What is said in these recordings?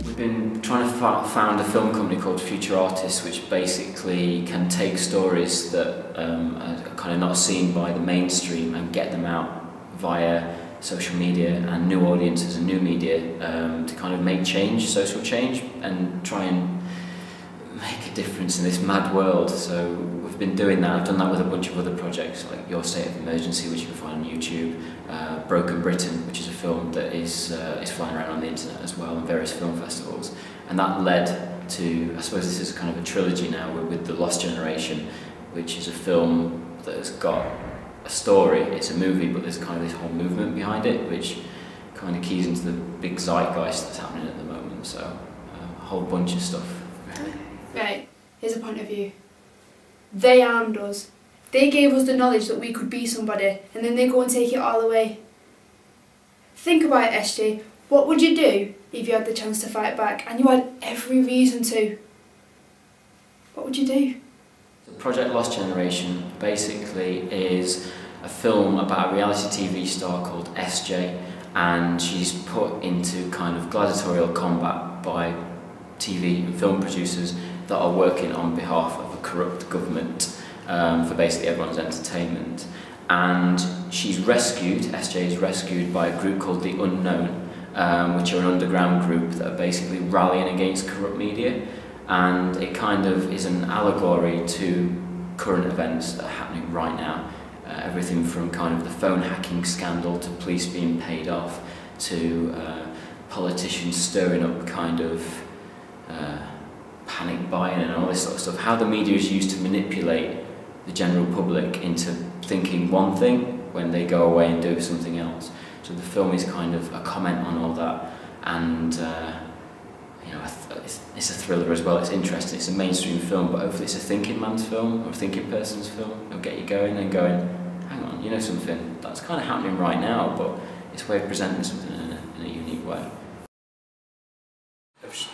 We've been trying to found a film company called Future Artists, which basically can take stories that are kind of not seen by the mainstream and get them out via social media and new audiences and new media to kind of make change, social change, and try and make a difference in this mad world. So we've been doing that. I've done that with a bunch of other projects like Your State of Emergency, which you can find on YouTube, Broken Britain, which is a film that is flying around on the internet as well, and various film festivals. And that led to, I suppose this is kind of a trilogy now, with The Lost Generation, which is a film that has got a story. It's a movie, but there's kind of this whole movement behind it, which kind of keys into the big zeitgeist that's happening at the moment. So a whole bunch of stuff, really. Right, here's a point of view. They armed us. They gave us the knowledge that we could be somebody, and then they go and take it all away. Think about it, SJ. What would you do if you had the chance to fight back, and you had every reason to? What would you do? Project Lost Generation basically is a film about a reality TV star called SJ, and she's put into kind of gladiatorial combat by TV and film producers that are working on behalf of a corrupt government for basically everyone's entertainment. And she's rescued, SJ is rescued by a group called The Unknown, which are an underground group that are basically rallying against corrupt media. And it kind of is an allegory to current events that are happening right now. Everything from kind of the phone hacking scandal to police being paid off to politicians stirring up kind of panic buying and all this sort of stuff. How the media is used to manipulate the general public into thinking one thing when they go away and do something else. So the film is kind of a comment on all that, and you know, it's a thriller as well. It's interesting. It's a mainstream film, but hopefully it's a thinking man's film or a thinking person's film. It'll get you going and going, hang on, you know something, that's kind of happening right now, but it's a way of presenting something in a unique way.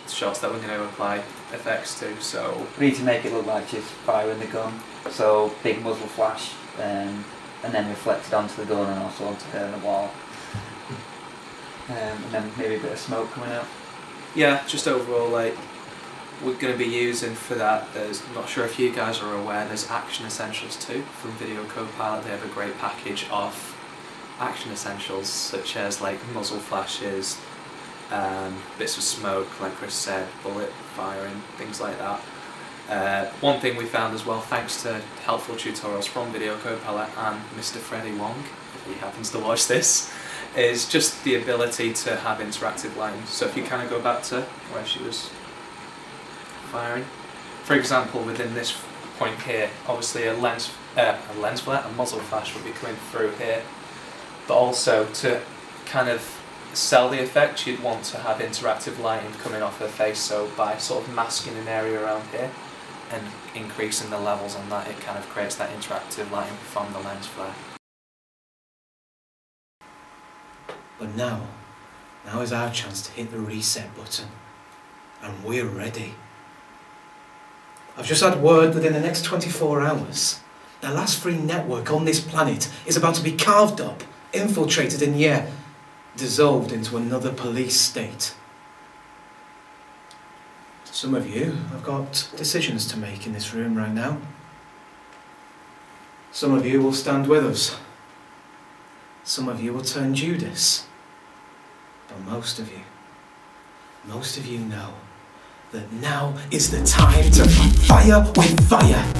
Shots that we're going to apply effects to, so we need to make it look like she's firing the gun, so big muzzle flash and then reflected onto the gun and also onto her on the wall, and then maybe a bit of smoke coming out. Yeah, just overall, like, we're going to be using for that, I'm not sure if you guys are aware, there's Action Essentials too from Video Copilot. They have a great package of action essentials such as like muzzle flashes, bits of smoke, like Chris said, bullet firing, things like that. One thing we found as well, thanks to helpful tutorials from Video Copilot and Mr. Freddie Wong, if he happens to watch this, is just the ability to have interactive lighting. So if you kind of go back to where she was firing, for example, within this point here, obviously a lens flare, a muzzle flash would be coming through here, but also to kind of sell the effect, you'd want to have interactive lighting coming off her face, so by sort of masking an area around here and increasing the levels on that, it kind of creates that interactive lighting from the lens flare. But now is our chance to hit the reset button, and we're ready. I've just had word that in the next 24 hours, the last free network on this planet is about to be carved up, infiltrated and, yeah, dissolved into another police state. Some of you have got decisions to make in this room right now. Some of you will stand with us. Some of you will turn Judas. But most of you know that now is the time to fight fire with fire.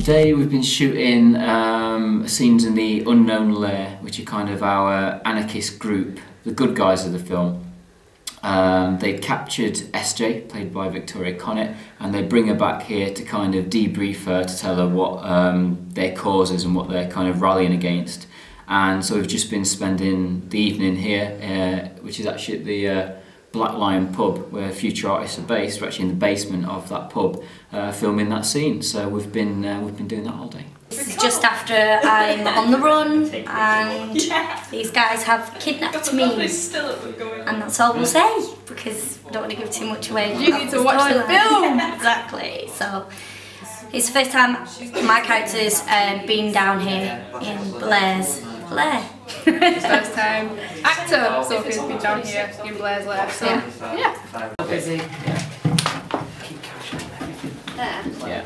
Today we've been shooting scenes in the Unknown Lair, which are kind of our anarchist group, the good guys of the film. They captured SJ, played by Victoria Connett, and they bring her back here to kind of debrief her, to tell her what their cause is and what they're kind of rallying against. And so we've just been spending the evening here, which is actually at the Black Lion pub, where Future Artists are based. We're actually in the basement of that pub, filming that scene. So we've been doing that all day. This is just after I'm on the run and these guys have kidnapped me, and that's all we'll say because I don't want to give too much away. You need to watch the film! Exactly. So it's the first time my character's been down here in Blair's lair. First time actor Sophie's been down here in Blair's lair, so yeah. Busy. There. Yeah.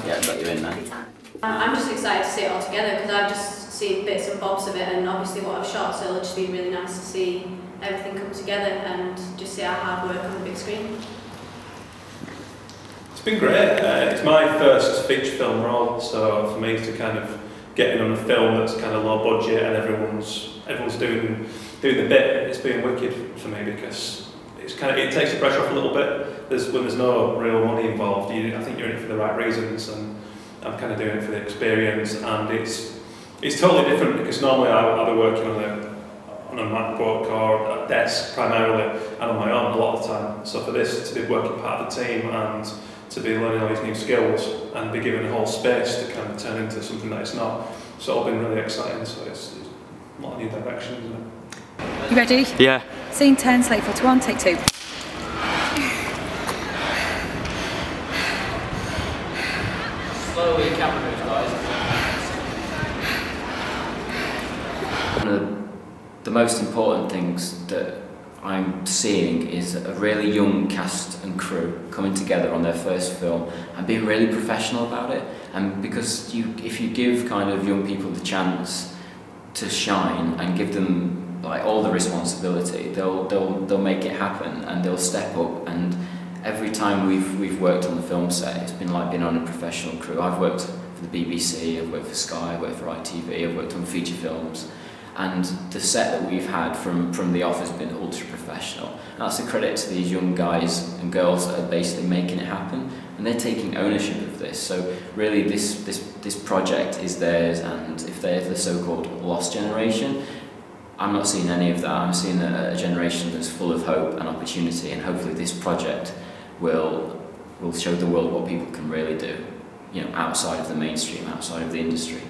Yeah, got you in there. I'm just excited to see it all together because I've just seen bits and bobs of it and obviously what I've shot, so it'll just be really nice to see everything come together and just see our hard work on the big screen. It's been great. It's my first feature film role, so for me to kind of get in on a film that's kind of low budget and everyone's doing the bit, it's been wicked for me because it takes the pressure off a little bit. When there's no real money involved, I think you're in it for the right reasons, and I'm kind of doing it for the experience. And it's totally different because normally I'll be working on a MacBook or a desk primarily, and on my own a lot of the time. So for this to be working part of the team and to be learning all these new skills and be given a whole space to kind of turn into something that it's not, it's all been really exciting. So it's a lot of new directions, isn't it? You ready? Yeah. Scene 10, slate 41, take 2. Slowly, camera moves, guys. One of the most important things that I'm seeing is a really young cast and crew coming together on their first film and being really professional about it. And because if you give kind of young people the chance to shine and give them like all the responsibility, they'll make it happen and they'll step up. And every time we've worked on the film set, it's been like being on a professional crew. I've worked for the BBC, I've worked for Sky, I've worked for ITV, I've worked on feature films, and the set that we've had from the off has been ultra professional. And that's a credit to these young guys and girls that are basically making it happen, and they're taking ownership of this. So really this project is theirs, and if they're the so-called lost generation, I'm not seeing any of that. I'm seeing a generation that's full of hope and opportunity, and hopefully this project will show the world what people can really do, outside of the mainstream, outside of the industry.